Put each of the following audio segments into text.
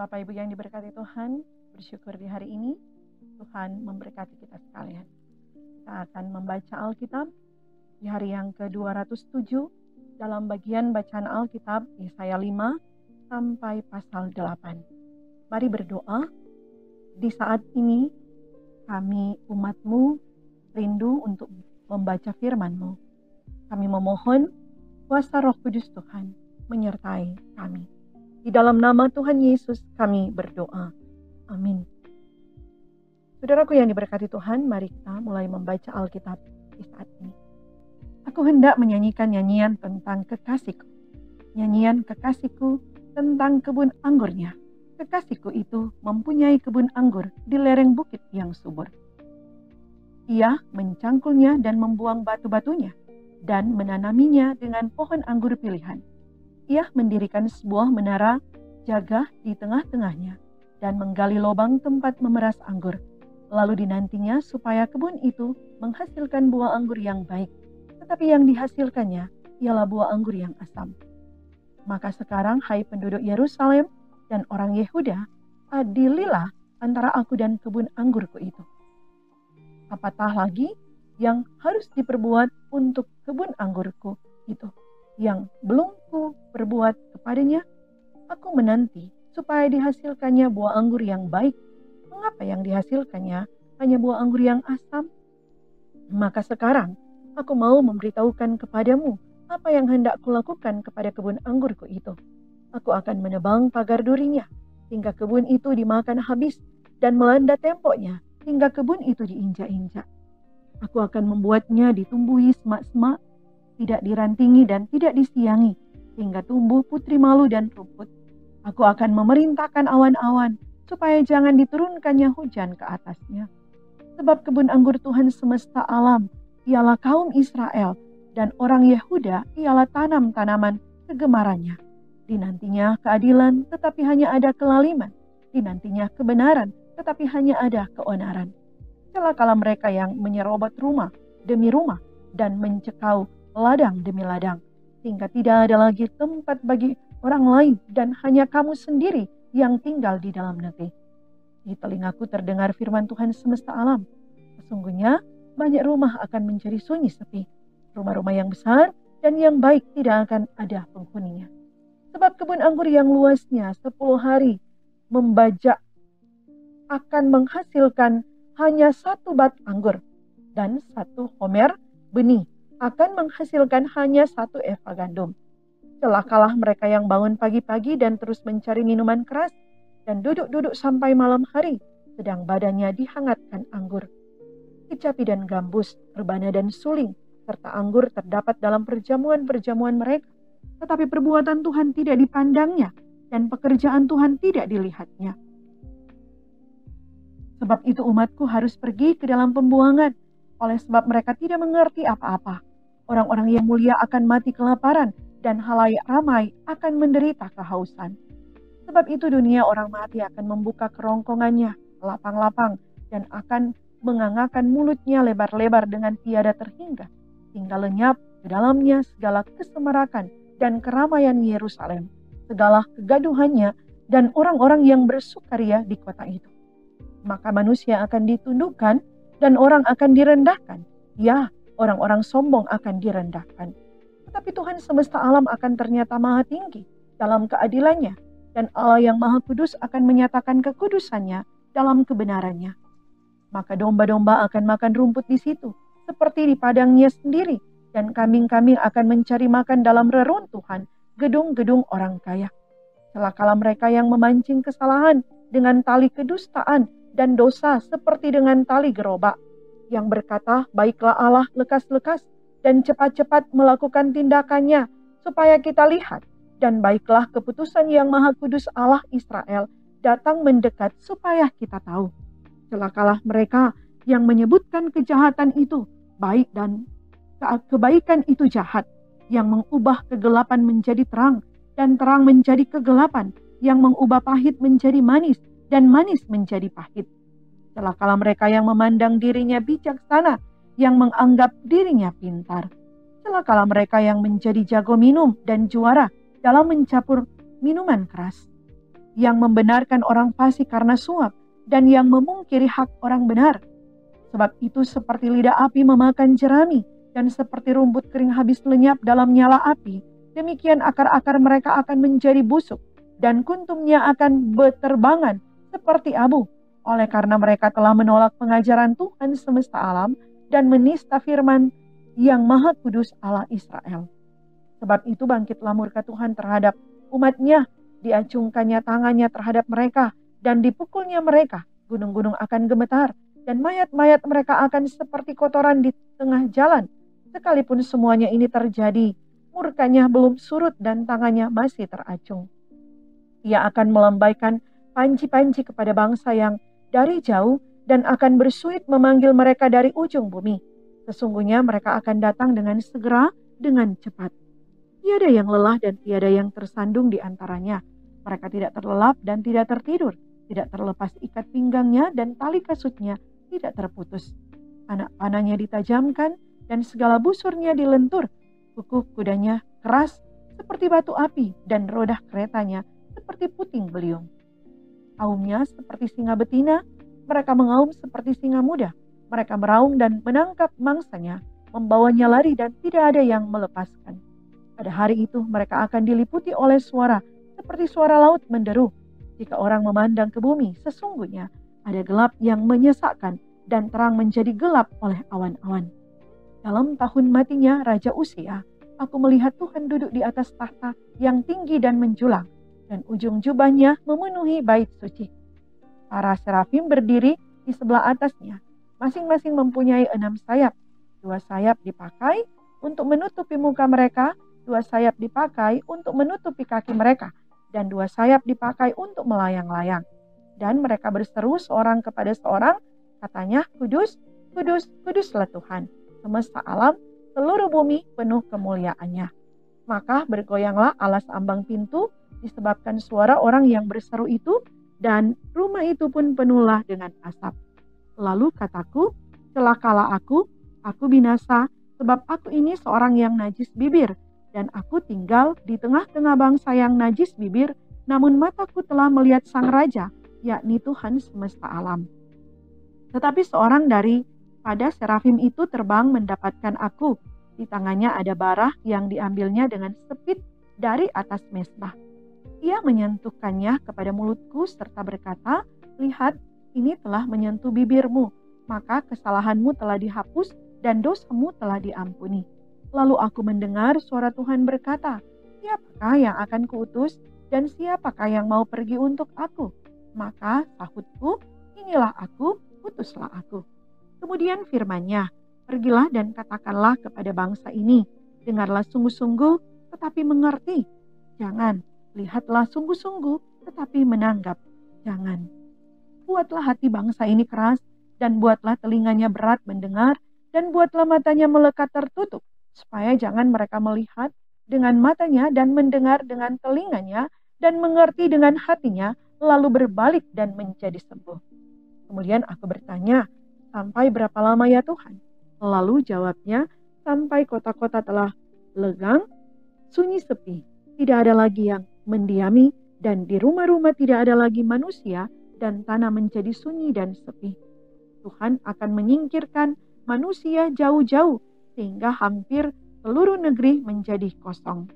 Bapak Ibu yang diberkati Tuhan, bersyukur di hari ini Tuhan memberkati kita sekalian. Kita akan membaca Alkitab di hari yang ke-207 dalam bagian bacaan Alkitab Yesaya 5 sampai pasal 8. Mari berdoa. Di saat ini kami umat-Mu rindu untuk membaca firman-Mu. Kami memohon kuasa Roh Kudus Tuhan menyertai kami. Di dalam nama Tuhan Yesus kami berdoa. Amin. Saudaraku yang diberkati Tuhan, mari kita mulai membaca Alkitab di saat ini. Aku hendak menyanyikan nyanyian tentang kekasihku. Nyanyian kekasihku tentang kebun anggurnya. Kekasihku itu mempunyai kebun anggur di lereng bukit yang subur. Ia mencangkulnya dan membuang batu-batunya dan menanaminya dengan pohon anggur pilihan. Ia mendirikan sebuah menara jaga di tengah-tengahnya dan menggali lubang tempat memeras anggur. Lalu dinantinya supaya kebun itu menghasilkan buah anggur yang baik, tetapi yang dihasilkannya ialah buah anggur yang asam. Maka sekarang, hai penduduk Yerusalem dan orang Yehuda, adililah antara aku dan kebun anggurku itu. Apatah lagi yang harus diperbuat untuk kebun anggurku itu, yang belum ku perbuat kepadanya? Aku menanti supaya dihasilkannya buah anggur yang baik. Mengapa yang dihasilkannya hanya buah anggur yang asam? Maka sekarang aku mau memberitahukan kepadamu apa yang hendak kulakukan kepada kebun anggurku itu. Aku akan menebang pagar durinya hingga kebun itu dimakan habis dan melanda temboknya hingga kebun itu diinjak-injak. Aku akan membuatnya ditumbuhi semak-semak, tidak dirantingi dan tidak disiangi, hingga tumbuh putri malu dan rumput. Aku akan memerintahkan awan-awan, supaya jangan diturunkannya hujan ke atasnya. Sebab kebun anggur Tuhan semesta alam, ialah kaum Israel, dan orang Yehuda ialah tanam-tanaman kegemarannya. Dinantinya keadilan, tetapi hanya ada kelaliman. Dinantinya kebenaran, tetapi hanya ada keonaran. Celakalah mereka yang menyerobot rumah demi rumah, dan mencekau ladang demi ladang, hingga tidak ada lagi tempat bagi orang lain dan hanya kamu sendiri yang tinggal di dalam negeri. Di telingaku terdengar firman Tuhan semesta alam. Sesungguhnya banyak rumah akan menjadi sunyi sepi. Rumah-rumah yang besar dan yang baik tidak akan ada penghuninya. Sebab kebun anggur yang luasnya 10 hari membajak akan menghasilkan hanya 1 bat anggur, dan 1 homer benih akan menghasilkan hanya 1 eva gandum. Celakalah mereka yang bangun pagi-pagi dan terus mencari minuman keras, dan duduk-duduk sampai malam hari, sedang badannya dihangatkan anggur. Kecapi dan gambus, rebana dan suling, serta anggur terdapat dalam perjamuan-perjamuan mereka. Tetapi perbuatan Tuhan tidak dipandangnya, dan pekerjaan Tuhan tidak dilihatnya. Sebab itu umatku harus pergi ke dalam pembuangan, oleh sebab mereka tidak mengerti apa-apa. Orang-orang yang mulia akan mati kelaparan, dan halayak ramai akan menderita kehausan. Sebab itu dunia orang mati akan membuka kerongkongannya, lapang-lapang, dan akan mengangangkan mulutnya lebar-lebar dengan tiada terhingga, hingga lenyap ke dalamnya segala kesemarakan dan keramaian Yerusalem, segala kegaduhannya, dan orang-orang yang bersukaria di kota itu. Maka manusia akan ditundukkan, dan orang akan direndahkan. Ya, orang-orang sombong akan direndahkan. Tetapi Tuhan semesta alam akan ternyata maha tinggi dalam keadilannya, dan Allah yang maha kudus akan menyatakan kekudusannya dalam kebenarannya. Maka domba-domba akan makan rumput di situ, seperti di padangnya sendiri, dan kambing-kambing akan mencari makan dalam reruntuhan gedung-gedung orang kaya. Celakalah mereka yang memancing kesalahan dengan tali kedustaan dan dosa seperti dengan tali gerobak, yang berkata, baiklah Allah lekas-lekas dan cepat-cepat melakukan tindakannya, supaya kita lihat, dan baiklah keputusan yang maha kudus Allah Israel datang mendekat supaya kita tahu. Celakalah mereka yang menyebutkan kejahatan itu baik dan kebaikan itu jahat, yang mengubah kegelapan menjadi terang dan terang menjadi kegelapan, yang mengubah pahit menjadi manis dan manis menjadi pahit. Celakalah mereka yang memandang dirinya bijaksana, yang menganggap dirinya pintar. Celakalah mereka yang menjadi jago minum dan juara dalam mencampur minuman keras. yang membenarkan orang fasik karena suap, dan yang memungkiri hak orang benar. Sebab itu seperti lidah api memakan jerami, dan seperti rumput kering habis lenyap dalam nyala api, demikian akar-akar mereka akan menjadi busuk, dan kuntumnya akan beterbangan seperti abu. Oleh karena mereka telah menolak pengajaran Tuhan semesta alam, dan menista firman yang Maha Kudus Allah Israel. Sebab itu bangkitlah murka Tuhan terhadap umat-Nya, diacungkannya tangannya terhadap mereka, dan dipukulnya mereka. Gunung-gunung akan gemetar, dan mayat-mayat mereka akan seperti kotoran di tengah jalan. Sekalipun semuanya ini terjadi, murkanya belum surut dan tangannya masih teracung. Ia akan melambaikan panci-panci kepada bangsa yang dari jauh, dan akan bersuit memanggil mereka dari ujung bumi. Sesungguhnya mereka akan datang dengan segera, dengan cepat. Tiada yang lelah dan tiada yang tersandung di antaranya. Mereka tidak terlelap dan tidak tertidur. Tidak terlepas ikat pinggangnya dan tali kasutnya tidak terputus. Anak panahnya ditajamkan dan segala busurnya dilentur. Kuku kudanya keras seperti batu api dan roda keretanya seperti puting beliung. Aumnya seperti singa betina, mereka mengaum seperti singa muda. Mereka meraung dan menangkap mangsanya, membawanya lari dan tidak ada yang melepaskan. Pada hari itu mereka akan diliputi oleh suara seperti suara laut menderu. Jika orang memandang ke bumi, sesungguhnya ada gelap yang menyesakkan dan terang menjadi gelap oleh awan-awan. Dalam tahun matinya Raja Uzia, aku melihat Tuhan duduk di atas tahta yang tinggi dan menjulang, dan ujung jubahnya memenuhi bait suci. Para serafim berdiri di sebelah atasnya, masing-masing mempunyai 6 sayap. 2 sayap dipakai untuk menutupi muka mereka, 2 sayap dipakai untuk menutupi kaki mereka, dan 2 sayap dipakai untuk melayang-layang. Dan mereka berseru seorang kepada seorang, katanya, Kudus, Kudus, Kuduslah Tuhan, semesta alam, seluruh bumi penuh kemuliaannya. Maka bergoyanglah alas ambang pintu disebabkan suara orang yang berseru itu, dan rumah itu pun penuhlah dengan asap. Lalu kataku, celakalah aku binasa, sebab aku ini seorang yang najis bibir, dan aku tinggal di tengah-tengah bangsa yang najis bibir, namun mataku telah melihat Sang Raja, yakni Tuhan semesta alam. Tetapi seorang daripada serafim itu terbang mendapatkan aku. Di tangannya ada bara yang diambilnya dengan sepit dari atas mezbah. Ia menyentuhkannya kepada mulutku serta berkata, lihat, ini telah menyentuh bibirmu, maka kesalahanmu telah dihapus dan dosamu telah diampuni. Lalu aku mendengar suara Tuhan berkata, siapakah yang akan kuutus dan siapakah yang mau pergi untuk aku? Maka sahutku, inilah aku, utuslah aku. Kemudian firman-Nya, pergilah dan katakanlah kepada bangsa ini, dengarlah sungguh-sungguh tetapi mengerti. Jangan, lihatlah sungguh-sungguh tetapi menanggap. Jangan. Buatlah hati bangsa ini keras dan buatlah telinganya berat mendengar dan buatlah matanya melekat tertutup, supaya jangan mereka melihat dengan matanya dan mendengar dengan telinganya dan mengerti dengan hatinya, lalu berbalik dan menjadi sembuh. Kemudian aku bertanya, sampai berapa lama ya Tuhan? Lalu jawabnya, sampai kota-kota telah legang, sunyi sepi, tidak ada lagi yang mendiami, dan di rumah-rumah tidak ada lagi manusia, dan tanah menjadi sunyi dan sepi. Tuhan akan menyingkirkan manusia jauh-jauh, sehingga hampir seluruh negeri menjadi kosong.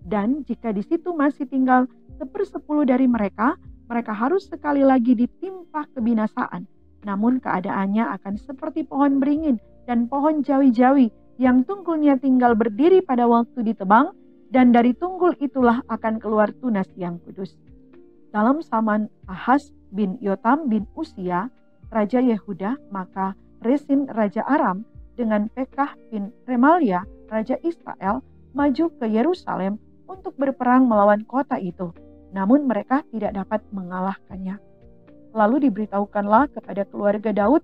Dan jika di situ masih tinggal 1/10 dari mereka, mereka harus sekali lagi ditimpa kebinasaan. Namun keadaannya akan seperti pohon beringin dan pohon jawi-jawi yang tunggulnya tinggal berdiri pada waktu ditebang, dan dari tunggul itulah akan keluar tunas yang kudus. Dalam zaman Ahaz bin Yotam bin Uzia, Raja Yehuda, maka Resin Raja Aram dengan Pekah bin Remalia, Raja Israel, maju ke Yerusalem untuk berperang melawan kota itu. Namun mereka tidak dapat mengalahkannya. Lalu diberitahukanlah kepada keluarga Daud,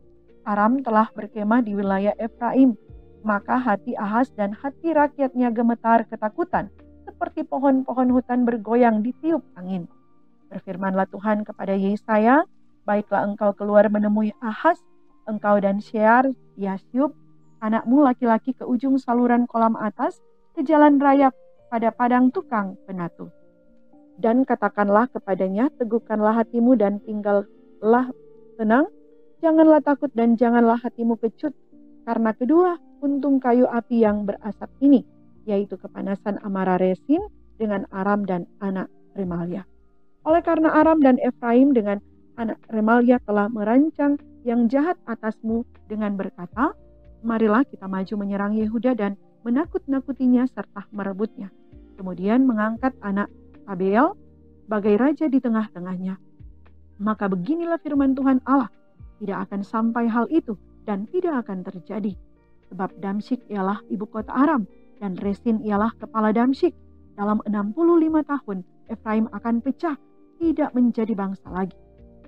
Aram telah berkemah di wilayah Efraim. Maka hati Ahaz dan hati rakyatnya gemetar ketakutan, seperti pohon-pohon hutan bergoyang ditiup angin. Berfirmanlah Tuhan kepada Yesaya, baiklah engkau keluar menemui Ahaz, engkau dan Shear Yasyub, anakmu laki-laki ke ujung saluran kolam atas, ke jalan raya pada padang tukang penatu. dan katakanlah kepadanya, teguhkanlah hatimu dan tinggallah tenang, janganlah takut dan janganlah hatimu kecut, karena kedua puntung kayu api yang berasap ini, yaitu kepanasan Amara Resin dengan Aram dan anak Remalia. Oleh karena Aram dan Efraim dengan anak Remalia telah merancang yang jahat atasmu dengan berkata, marilah kita maju menyerang Yehuda dan menakut-nakutinya serta merebutnya. Kemudian mengangkat anak Tabeel sebagai raja di tengah-tengahnya. Maka beginilah firman Tuhan Allah, tidak akan sampai hal itu dan tidak akan terjadi. Sebab Damsyik ialah ibu kota Aram dan Resin ialah kepala Damsyik. Dalam 65 tahun Efraim akan pecah, tidak menjadi bangsa lagi.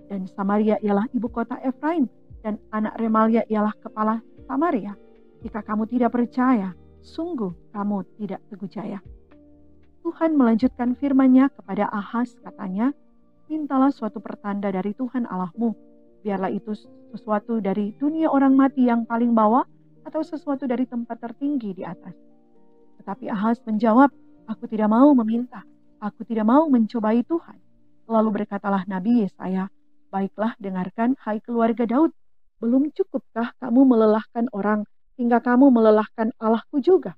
Dan Samaria ialah ibu kota Efraim dan anak Remalia ialah kepala Samaria. Jika kamu tidak percaya, sungguh kamu tidak teguh jaya. Tuhan melanjutkan firman-Nya kepada Ahaz, katanya, mintalah suatu pertanda dari Tuhan Allahmu. Biarlah itu sesuatu dari dunia orang mati yang paling bawah atau sesuatu dari tempat tertinggi di atas. Tetapi Ahaz menjawab, aku tidak mau meminta, aku tidak mau mencobai Tuhan. Lalu berkatalah Nabi Yesaya, baiklah dengarkan hai keluarga Daud, belum cukupkah kamu melelahkan orang hingga kamu melelahkan Allahku juga?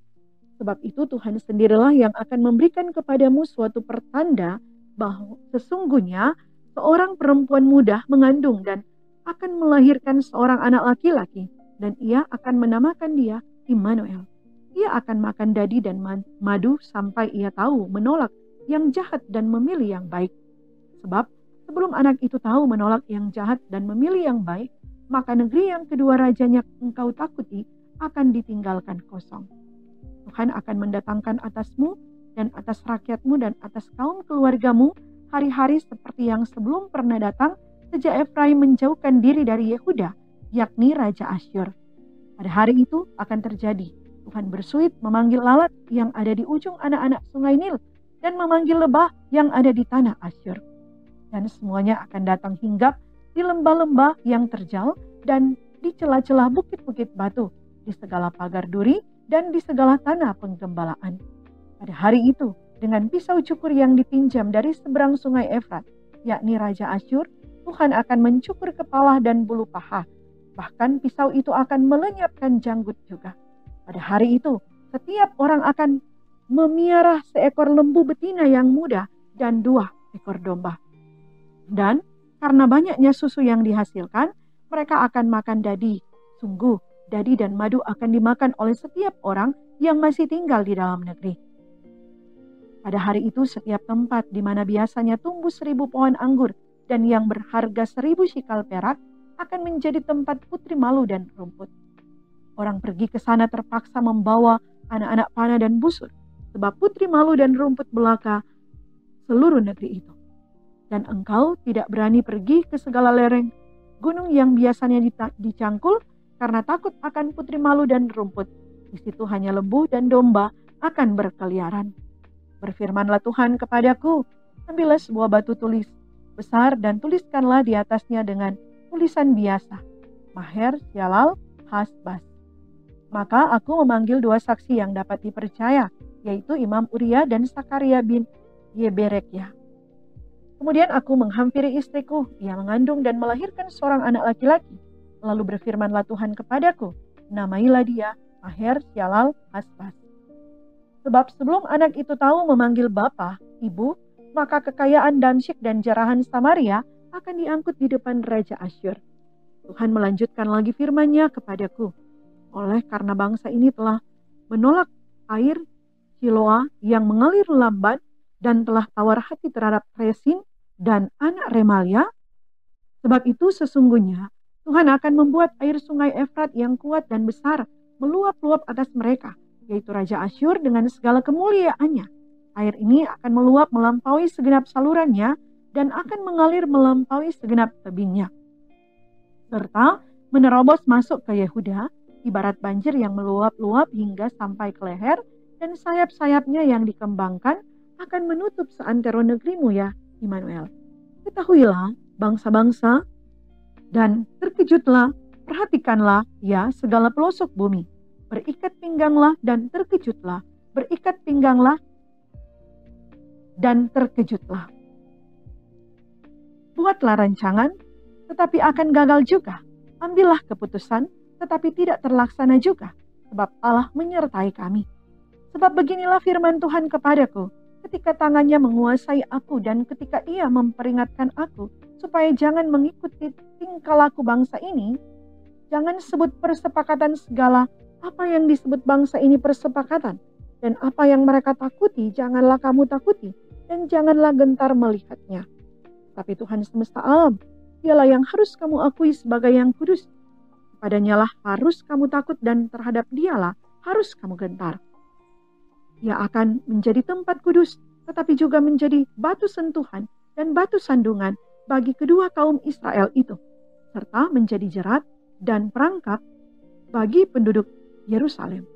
Sebab itu Tuhan sendirilah yang akan memberikan kepadamu suatu pertanda bahwa sesungguhnya seorang perempuan muda mengandung dan akan melahirkan seorang anak laki-laki, dan ia akan menamakan dia Immanuel. Ia akan makan dadi dan madu sampai ia tahu menolak yang jahat dan memilih yang baik. Sebab sebelum anak itu tahu menolak yang jahat dan memilih yang baik, maka negeri yang kedua rajanya engkau takuti akan ditinggalkan kosong. Tuhan akan mendatangkan atasmu dan atas rakyatmu dan atas kaum keluargamu hari-hari seperti yang sebelum pernah datang sejak Efraim menjauhkan diri dari Yehuda, yakni Raja Asyur. Pada hari itu akan terjadi, Tuhan bersuit memanggil lalat yang ada di ujung anak-anak sungai Nil dan memanggil lebah yang ada di tanah Asyur. Dan semuanya akan datang hinggap di lembah-lembah yang terjal dan di celah-celah bukit-bukit batu, di segala pagar duri dan di segala tanah penggembalaan. Pada hari itu, dengan pisau cukur yang dipinjam dari seberang sungai Efrat, yakni Raja Asyur, Tuhan akan mencukur kepala dan bulu paha. Bahkan pisau itu akan melenyapkan janggut juga. Pada hari itu, setiap orang akan memiara seekor lembu betina yang muda dan 2 ekor domba. Dan karena banyaknya susu yang dihasilkan, mereka akan makan dadi. Sungguh, dadi dan madu akan dimakan oleh setiap orang yang masih tinggal di dalam negeri. Pada hari itu setiap tempat di mana biasanya tumbuh 1000 pohon anggur dan yang berharga 1000 shikal perak akan menjadi tempat putri malu dan rumput. Orang pergi ke sana terpaksa membawa anak-anak panah dan busur, sebab putri malu dan rumput belaka seluruh negeri itu. Dan engkau tidak berani pergi ke segala lereng gunung yang biasanya dicangkul karena takut akan putri malu dan rumput. Di situ hanya lembu dan domba akan berkeliaran. Berfirmanlah Tuhan kepadaku, ambillah sebuah batu tulis besar dan tuliskanlah di atasnya dengan tulisan biasa, Maher Shalal Hasbaz. Maka aku memanggil 2 saksi yang dapat dipercaya, yaitu Imam Uria dan Sakaria bin Yeberekyah. Kemudian aku menghampiri istriku, ia mengandung dan melahirkan seorang anak laki-laki. Lalu berfirmanlah Tuhan kepadaku, namailah dia Maher Shalal Hasbaz. Sebab sebelum anak itu tahu memanggil bapa, ibu, maka kekayaan Damsyik dan jarahan Samaria akan diangkut di depan Raja Asyur. Tuhan melanjutkan lagi firman-Nya kepadaku, oleh karena bangsa ini telah menolak air Siloa yang mengalir lambat dan telah tawar hati terhadap Resin dan anak Remalia, sebab itu sesungguhnya Tuhan akan membuat air sungai Efrat yang kuat dan besar meluap-luap atas mereka, yaitu Raja Asyur dengan segala kemuliaannya. Air ini akan meluap melampaui segenap salurannya dan akan mengalir melampaui segenap tebingnya, serta menerobos masuk ke Yehuda, ibarat banjir yang meluap-luap hingga sampai ke leher, dan sayap-sayapnya yang dikembangkan akan menutup seantero negerimu ya Immanuel. Ketahuilah bangsa-bangsa dan terkejutlah, perhatikanlah ya segala pelosok bumi. Berikat pingganglah dan terkejutlah, berikat pingganglah dan terkejutlah. Buatlah rancangan, tetapi akan gagal juga. Ambillah keputusan, tetapi tidak terlaksana juga, sebab Allah menyertai kami. Sebab beginilah firman Tuhan kepadaku, ketika tangannya menguasai aku dan ketika Ia memperingatkan aku, supaya jangan mengikuti tingkah laku bangsa ini, jangan sebut persepakatan segala apa yang disebut bangsa ini persepakatan, dan apa yang mereka takuti, janganlah kamu takuti, dan janganlah gentar melihatnya. Tapi Tuhan semesta alam, Dialah yang harus kamu akui sebagai yang kudus. Kepadanya lah harus kamu takut dan terhadap Dialah harus kamu gentar. Ia akan menjadi tempat kudus, tetapi juga menjadi batu sentuhan dan batu sandungan bagi kedua kaum Israel itu, serta menjadi jerat dan perangkap bagi penduduk Yerusalem.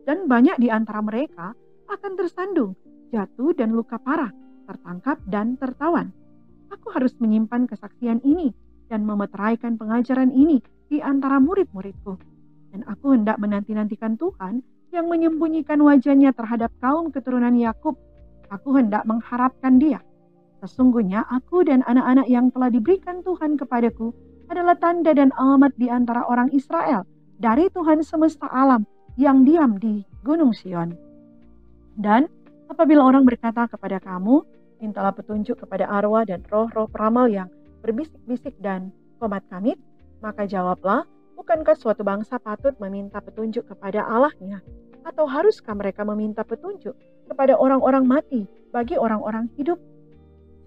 Dan banyak di antara mereka akan tersandung, jatuh dan luka parah, tertangkap dan tertawan. Aku harus menyimpan kesaksian ini dan memeteraikan pengajaran ini di antara murid-muridku. Dan aku hendak menanti-nantikan Tuhan yang menyembunyikan wajahnya terhadap kaum keturunan Yakub. Aku hendak mengharapkan Dia. Sesungguhnya aku dan anak-anak yang telah diberikan Tuhan kepadaku adalah tanda dan alamat di antara orang Israel dari Tuhan semesta alam yang diam di Gunung Sion. Dan apabila orang berkata kepada kamu, mintalah petunjuk kepada arwah dan roh-roh peramal yang berbisik-bisik dan komat kamit, maka jawablah, bukankah suatu bangsa patut meminta petunjuk kepada Allahnya? Atau haruskah mereka meminta petunjuk kepada orang-orang mati bagi orang-orang hidup?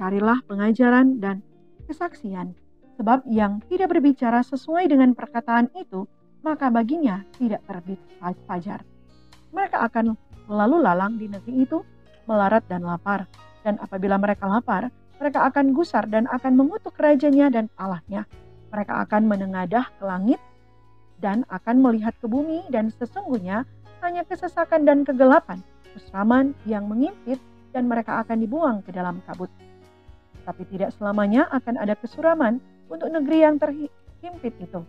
Carilah pengajaran dan kesaksian, sebab yang tidak berbicara sesuai dengan perkataan itu, maka baginya tidak terbit fajar. Mereka akan lalu lalang di negeri itu, melarat dan lapar. Dan apabila mereka lapar, mereka akan gusar dan akan mengutuk rajanya dan Allahnya. Mereka akan menengadah ke langit dan akan melihat ke bumi, dan sesungguhnya hanya kesesakan dan kegelapan, keseraman yang mengimpit, dan mereka akan dibuang ke dalam kabut. Tapi tidak selamanya akan ada kesuraman untuk negeri yang terhimpit itu.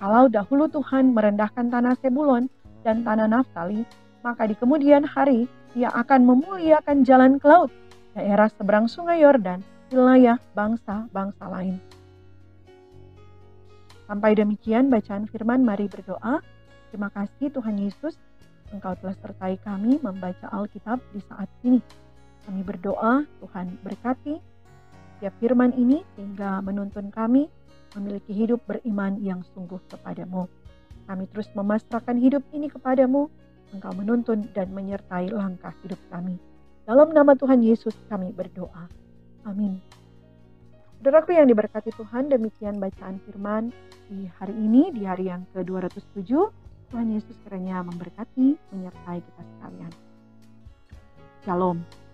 Kalau dahulu Tuhan merendahkan tanah Sebulon dan tanah Naftali, maka di kemudian hari Ia akan memuliakan jalan ke laut, daerah seberang sungai Yordan, wilayah bangsa-bangsa lain. Sampai demikian bacaan firman, mari berdoa. Terima kasih Tuhan Yesus, Engkau telah sertai kami membaca Alkitab di saat ini. Kami berdoa, Tuhan berkati setiap firman ini sehingga menuntun kami memiliki hidup beriman yang sungguh kepadamu. Kami terus memasrahkan hidup ini kepadamu, Engkau menuntun dan menyertai langkah hidup kami. Dalam nama Tuhan Yesus kami berdoa. Amin. Saudaraku yang diberkati Tuhan, demikian bacaan firman di hari ini, di hari yang ke-207. Tuhan Yesus kiranya memberkati, menyertai kita sekalian. Shalom.